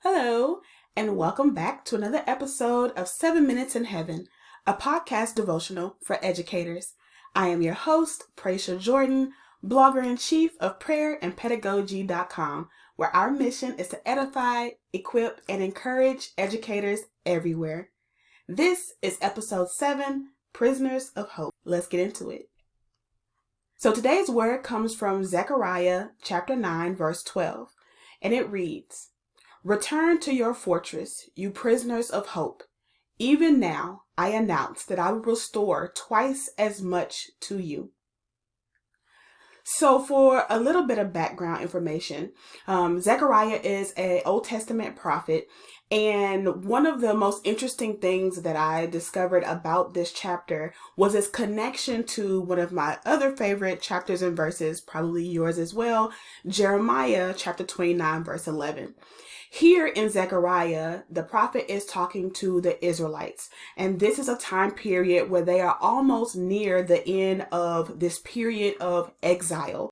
Hello, and welcome back to another episode of 7 Minutes in Heaven, a podcast devotional for educators. I am your host, Praisha Jordan, blogger-in-chief of prayerandpedagogy.com, where our mission is to edify, equip, and encourage educators everywhere. This is episode 7, Prisoners of Hope. Let's get into it. So today's word comes from Zechariah chapter 9, verse 12, and it reads, "Return to your fortress, you prisoners of hope. Even now I announce that I will restore twice as much to you." So for a little bit of background information, Zechariah is an Old Testament prophet, and one of the most interesting things that I discovered about this chapter was its connection to one of my other favorite chapters and verses, probably yours as well, Jeremiah chapter 29, verse 11. Here in Zechariah, the prophet is talking to the Israelites, and this is a time period where they are almost near the end of this period of exile.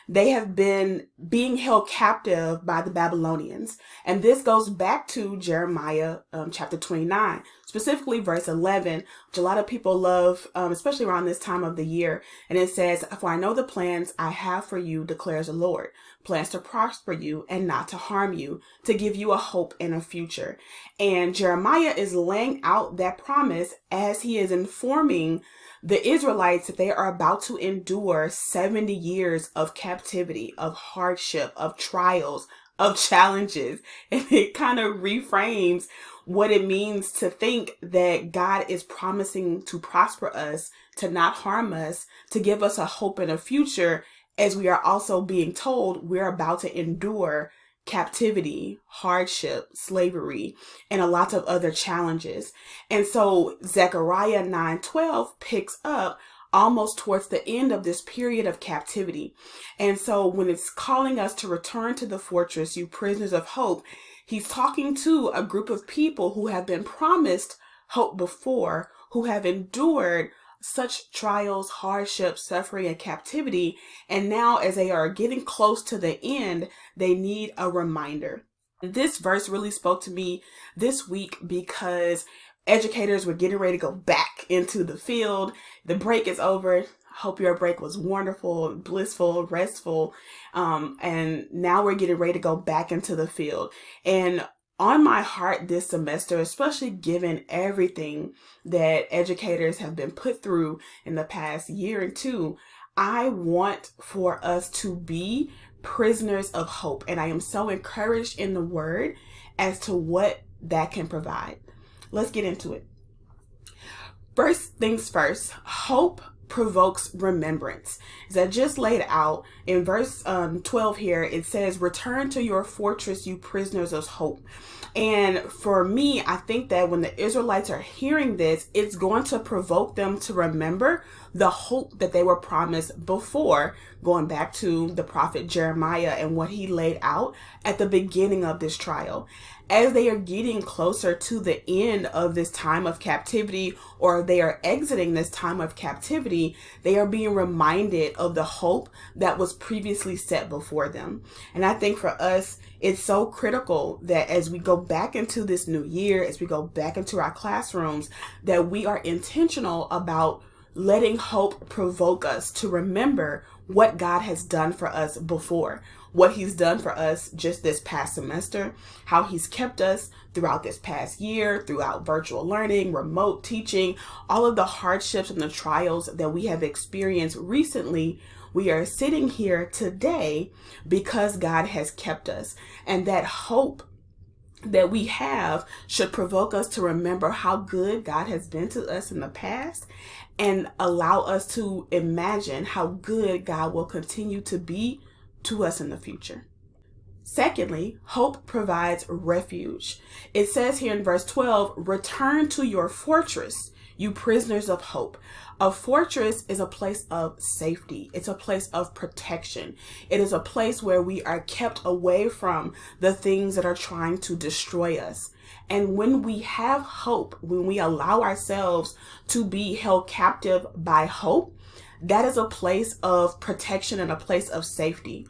They have been being held captive by the Babylonians. And this goes back to Jeremiah chapter 29, specifically verse 11, which a lot of people love, especially around this time of the year. And it says, "For I know the plans I have for you, declares the Lord, plans to prosper you and not to harm you, to give you a hope and a future." And Jeremiah is laying out that promise as he is informing the Israelites that they are about to endure 70 years of captivity, of hardship, of trials, of challenges. And it kind of reframes what it means to think that God is promising to prosper us, to not harm us, to give us a hope and a future, as we are also being told we're about to endure captivity, hardship, slavery, and a lot of other challenges. And so Zechariah 9:12 picks up almost towards the end of this period of captivity. And so when it's calling us to return to the fortress, you prisoners of hope, he's talking to a group of people who have been promised hope before, who have endured such trials, hardships, suffering, and captivity. And now as they are getting close to the end, they need a reminder. This verse really spoke to me this week because educators were getting ready to go back into the field. The break is over. I hope your break was wonderful, blissful, restful. And now we're getting ready to go back into the field. And on my heart this semester, especially given everything that educators have been put through in the past year or two, I want for us to be prisoners of hope. And I am so encouraged in the word as to what that can provide. Let's get into it. First things first, hope provokes remembrance. As I just laid out in verse 12 here, it says, "Return to your fortress, you prisoners of hope." And for me, I think that when the Israelites are hearing this, it's going to provoke them to remember the hope that they were promised before, going back to the prophet Jeremiah and what he laid out at the beginning of this trial. As they are getting closer to the end of this time of captivity, or they are exiting this time of captivity, they are being reminded of the hope that was previously set before them. And I think for us, it's so critical that as we go back into this new year, as we go back into our classrooms, that we are intentional about letting hope provoke us to remember what God has done for us before, what he's done for us just this past semester, how he's kept us throughout this past year, throughout virtual learning, remote teaching, all of the hardships and the trials that we have experienced recently. We are sitting here today because God has kept us, and that hope that we have should provoke us to remember how good God has been to us in the past and allow us to imagine how good God will continue to be to us in the future. Secondly, hope provides refuge. It says here in verse 12, "Return to your fortress, you prisoners of hope." A fortress is a place of safety. It's a place of protection. It is a place where we are kept away from the things that are trying to destroy us. And when we have hope, when we allow ourselves to be held captive by hope, that is a place of protection and a place of safety.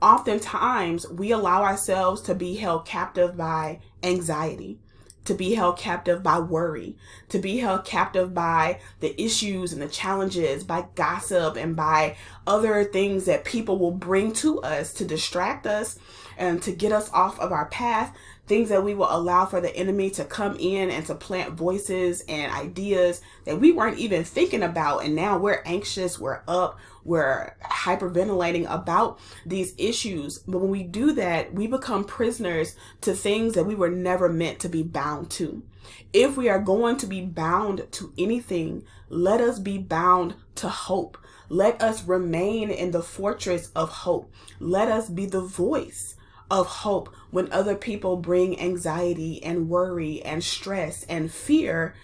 Oftentimes, we allow ourselves to be held captive by anxiety, to be held captive by worry, to be held captive by the issues and the challenges, by gossip and by other things that people will bring to us to distract us and to get us off of our path, things that we will allow for the enemy to come in and to plant voices and ideas that we weren't even thinking about. And now we're anxious, we're up, we're hyperventilating about these issues. But when we do that, we become prisoners to things that we were never meant to be bound to. If we are going to be bound to anything, let us be bound to hope. Let us remain in the fortress of hope. Let us be the voice of hope when other people bring anxiety and worry and stress and fear.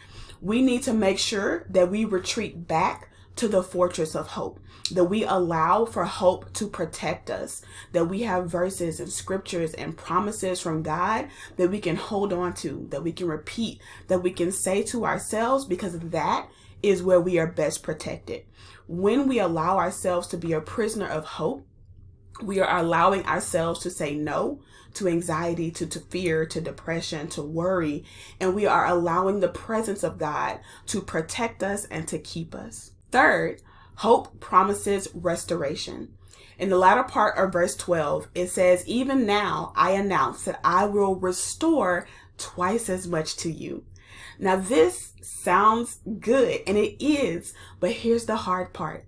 We need to make sure that we retreat back to the fortress of hope, that we allow for hope to protect us, that we have verses and scriptures and promises from God that we can hold on to, that we can repeat, that we can say to ourselves, because that is where we are best protected. When we allow ourselves to be a prisoner of hope, we are allowing ourselves to say no to anxiety, to fear, to depression, to worry, and we are allowing the presence of God to protect us and to keep us. Third, hope promises restoration. In the latter part of verse 12, it says, "Even now I announce that I will restore twice as much to you." Now this sounds good, and it is, but here's the hard part.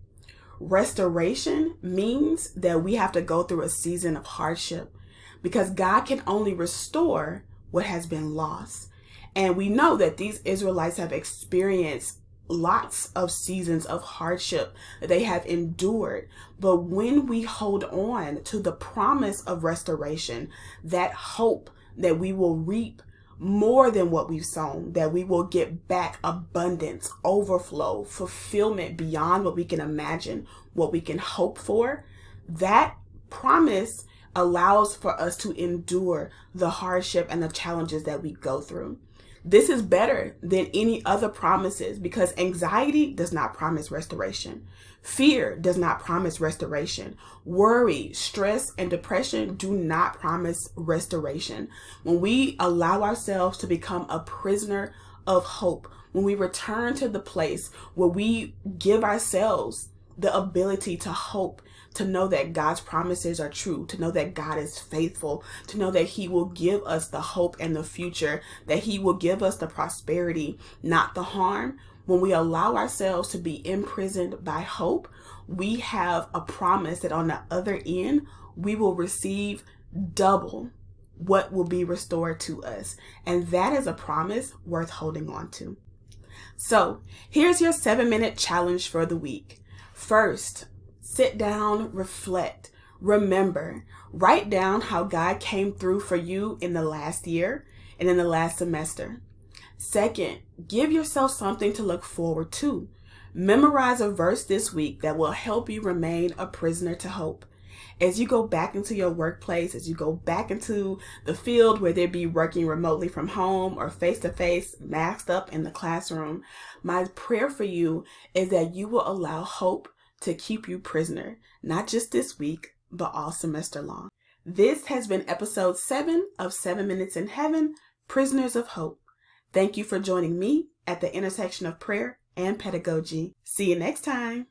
Restoration means that we have to go through a season of hardship, because God can only restore what has been lost. And we know that these Israelites have experienced lots of seasons of hardship that they have endured. But when we hold on to the promise of restoration, that hope that we will reap more than what we've sown, that we will get back abundance, overflow, fulfillment beyond what we can imagine, what we can hope for, that promise allows for us to endure the hardship and the challenges that we go through. This is better than any other promises, because anxiety does not promise restoration. Fear does not promise restoration. Worry, stress, and depression do not promise restoration. When we allow ourselves to become a prisoner of hope, when we return to the place where we give ourselves the ability to hope, to know that God's promises are true, to know that God is faithful, to know that He will give us the hope and the future, that He will give us the prosperity, not the harm. When we allow ourselves to be imprisoned by hope, we have a promise that on the other end, we will receive double what will be restored to us. And that is a promise worth holding on to. So here's your 7-minute challenge for the week. First, sit down, reflect, remember, write down how God came through for you in the last year and in the last semester. Second, give yourself something to look forward to. Memorize a verse this week that will help you remain a prisoner to hope. As you go back into your workplace, as you go back into the field, whether it be working remotely from home or face-to-face, masked up in the classroom, my prayer for you is that you will allow hope to keep you prisoner, not just this week, but all semester long. This has been episode 7 of 7 Minutes in Heaven, Prisoners of Hope. Thank you for joining me at the intersection of prayer and pedagogy. See you next time.